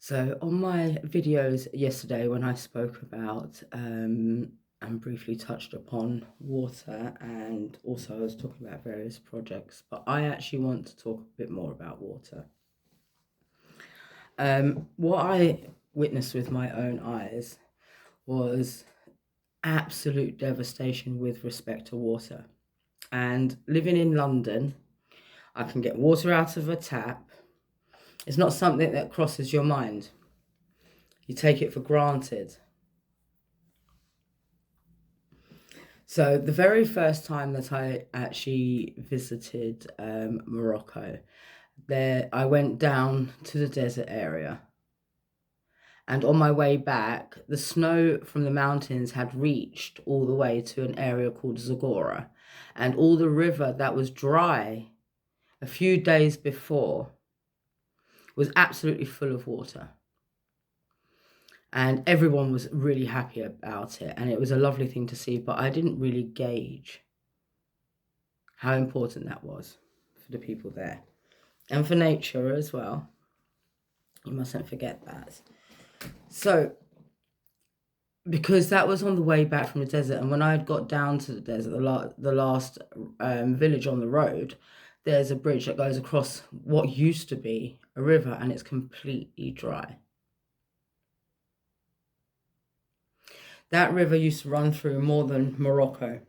So on my videos yesterday when I spoke about and briefly touched upon water, and also I was talking about various projects, but I actually want to talk a bit more about water. What I witnessed with my own eyes was absolute devastation with respect to water. And living in London, I can get water out of a tap. It's not something that crosses your mind. You take it for granted. So the very first time that I actually visited Morocco, there I went down to the desert area. And on my way back, the snow from the mountains had reached all the way to an area called Zagora. And all the river that was dry a few days before was absolutely full of water. And everyone was really happy about it. And it was a lovely thing to see, but I didn't really gauge how important that was for the people there. And for nature as well. You mustn't forget that. So, because that was on the way back from the desert, and when I had got down to the desert, the last village on the road, there's a bridge that goes across what used to be a river, and it's completely dry. That river used to run through northern Morocco,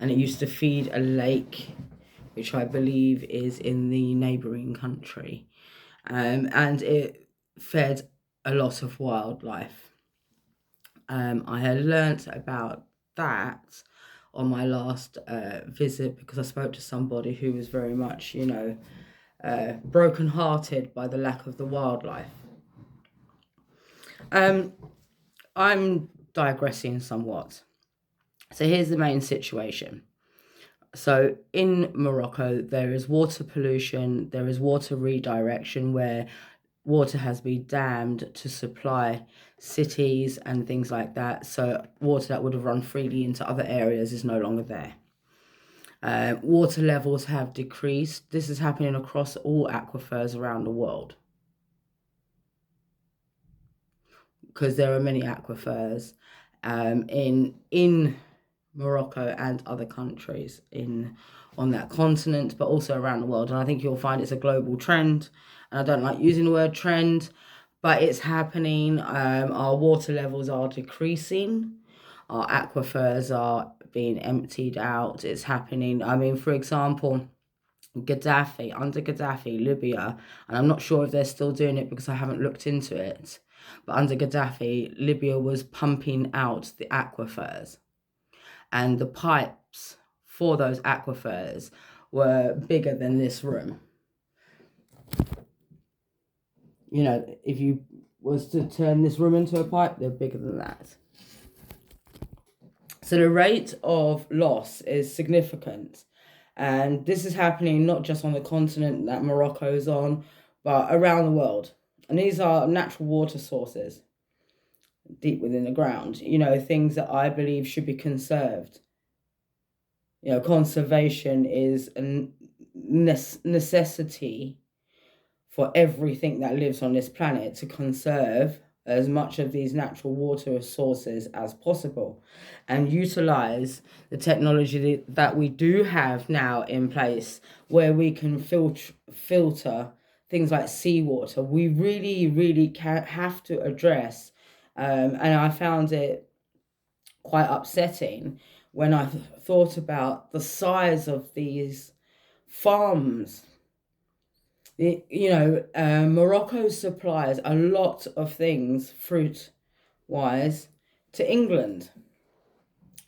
and it used to feed a lake, which I believe is in the neighbouring country, and it fed a lot of wildlife. I had learnt about that on my last visit because I spoke to somebody who was very much, broken-hearted by the lack of the wildlife. I'm digressing somewhat. So here's the main situation. So in Morocco, there is water pollution, there is water redirection where water has been dammed to supply cities and things like that. So water that would have run freely into other areas is no longer there. Water levels have decreased. This is happening across all aquifers around the world, because there are many aquifers in Morocco and other countries on that continent, but also around the world. And I think you'll find it's a global trend. And I don't like using the word trend, but it's happening. Our water levels are decreasing. Our aquifers are being emptied out. It's happening. I mean, for example, under Gaddafi, Libya, and I'm not sure if they're still doing it because I haven't looked into it, but under Gaddafi, Libya was pumping out the aquifers. And the pipes for those aquifers were bigger than this room. You know, if you was to turn this room into a pipe, they're bigger than that. So the rate of loss is significant. And this is happening not just on the continent that Morocco is on, but around the world. And these are natural water sources deep within the ground, things that I believe should be conserved. Conservation is a necessity for everything that lives on this planet, to conserve as much of these natural water sources as possible and utilize the technology that we do have now in place, where we can filter things like seawater. We really, really have to address, and I found it quite upsetting when I thought about the size of these farms. Morocco supplies a lot of things, fruit-wise, to England.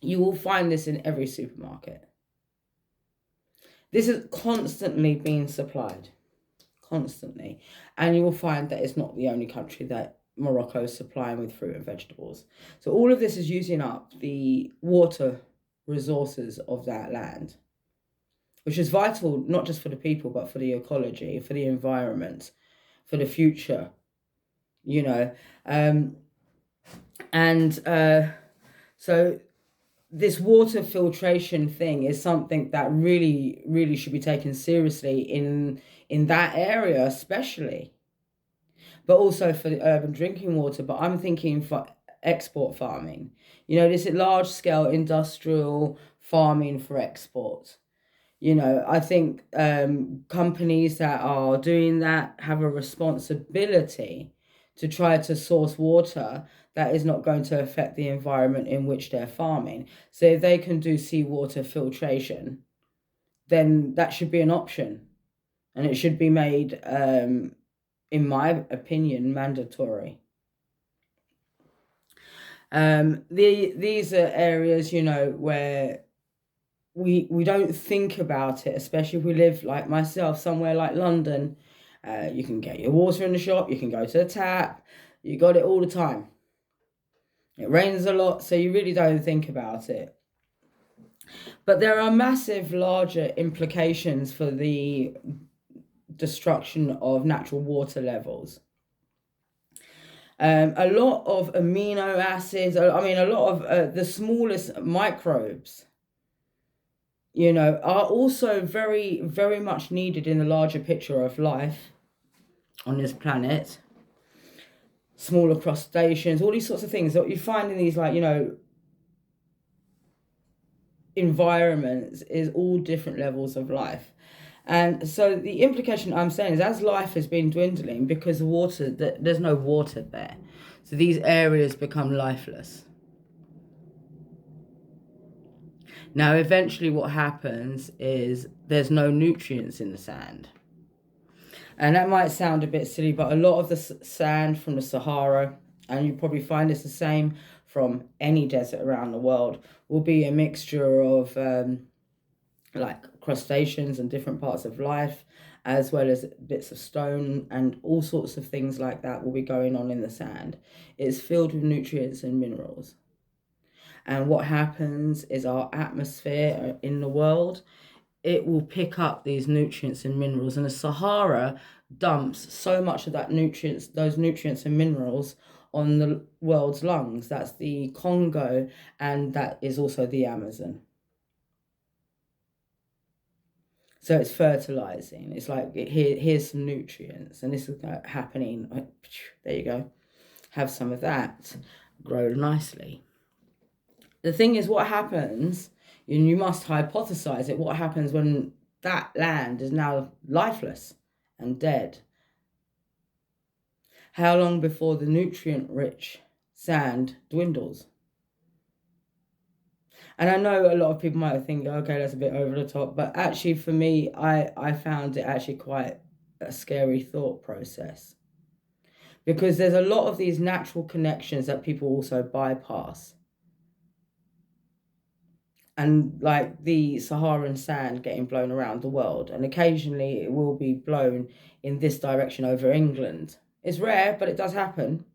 You will find this in every supermarket. This is constantly being supplied, constantly. And you will find that it's not the only country that Morocco is supplying with fruit and vegetables. So all of this is using up the water resources of that land, which is vital not just for the people, but for the ecology, for the environment, for the future, So this water filtration thing is something that really, really should be taken seriously in that area especially. but also for the urban drinking water. But I'm thinking for export farming. This is large scale industrial farming for export. I think companies that are doing that have a responsibility to try to source water that is not going to affect the environment in which they're farming. So if they can do seawater filtration, then that should be an option. And it should be made, in my opinion, mandatory. These are areas, where we don't think about it, especially if we live, like myself, somewhere like London. You can get your water in the shop, you can go to the tap, you got it all the time. It rains a lot, so you really don't think about it. But there are massive, larger implications for the destruction of natural water levels. A lot of amino acids, a lot of the smallest microbes, are also very, very much needed in the larger picture of life on this planet. Smaller crustaceans, all these sorts of things that you find in these, environments, is all different levels of life. And so the implication I'm saying is, as life has been dwindling because the water, there's no water there, so these areas become lifeless. Now, eventually what happens is there's no nutrients in the sand. And that might sound a bit silly, but a lot of the sand from the Sahara, and you probably find it's the same from any desert around the world, will be a mixture of crustaceans and different parts of life, as well as bits of stone and all sorts of things like that will be going on in the sand. It's filled with nutrients and minerals. And what happens is our atmosphere in the world, it will pick up these nutrients and minerals. And the Sahara dumps so much of those nutrients and minerals on the world's lungs. That's the Congo, and that is also the Amazon. So it's fertilizing. It's like, here's some nutrients, and this is happening. There you go. Have some of that. Grow nicely. The thing is, what happens, and you must hypothesize it, what happens when that land is now lifeless and dead? How long before the nutrient-rich sand dwindles? And I know a lot of people might think, okay, that's a bit over the top, but actually for me, I found it actually quite a scary thought process, because there's a lot of these natural connections that people also bypass. And like the Saharan sand getting blown around the world, and occasionally it will be blown in this direction over England. It's rare, but it does happen.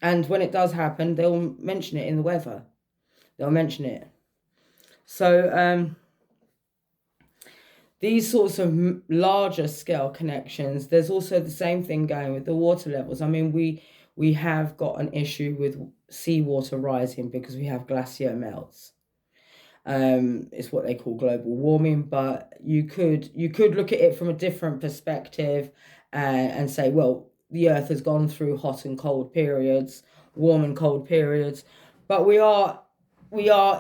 And when it does happen, they'll mention it in the weather. They'll mention it. So these sorts of larger scale connections, there's also the same thing going with the water levels. I mean, we have got an issue with seawater rising because we have glacier melts. It's what they call global warming, but you could look at it from a different perspective and say, well, the Earth has gone through hot and cold periods, warm and cold periods, but we are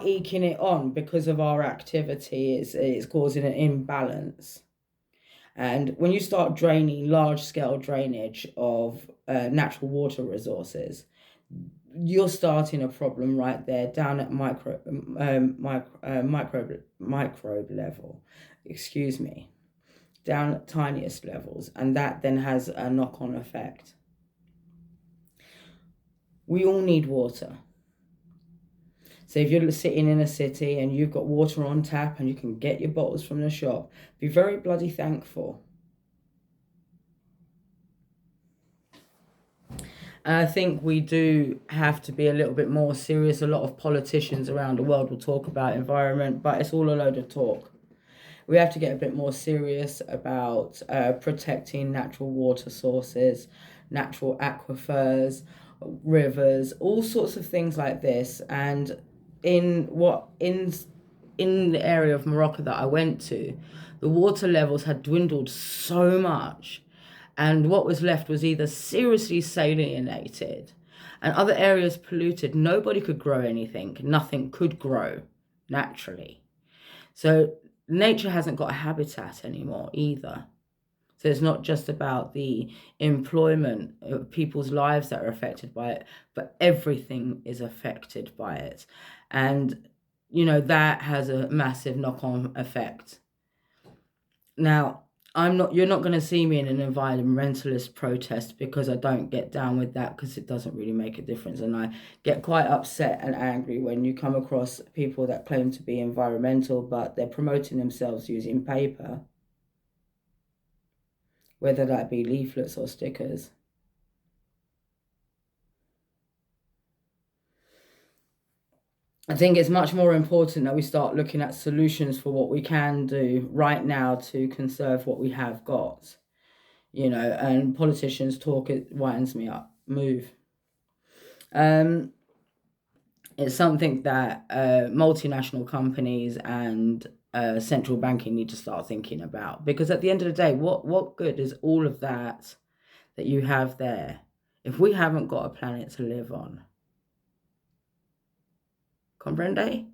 eking it on because of our activity. It's causing an imbalance. And when you start draining large scale drainage of natural water resources, you're starting a problem right there down at microbe level, down at tiniest levels, and that then has a knock-on effect. We all need water. So if you're sitting in a city and you've got water on tap and you can get your bottles from the shop, be very bloody thankful. And I think we do have to be a little bit more serious. A lot of politicians around the world will talk about environment, but it's all a load of talk. We have to get a bit more serious about protecting natural water sources, natural aquifers, rivers, all sorts of things like this. And in the area of Morocco that I went to, the water levels had dwindled so much. And what was left was either seriously salinated and other areas polluted. Nobody could grow anything. Nothing could grow naturally. So nature hasn't got a habitat anymore either. So it's not just about the employment of people's lives that are affected by it, but everything is affected by it. And, that has a massive knock-on effect. Now, you're not going to see me in an environmentalist protest, because I don't get down with that, because it doesn't really make a difference. And I get quite upset and angry when you come across people that claim to be environmental, but they're promoting themselves using paper, whether that be leaflets or stickers. I think it's much more important that we start looking at solutions for what we can do right now to conserve what we have got. And politicians talk, it winds me up. Move. It's something that multinational companies and central banking need to start thinking about, because at the end of the day, what good is all of that you have there if we haven't got a planet to live on? Comprende?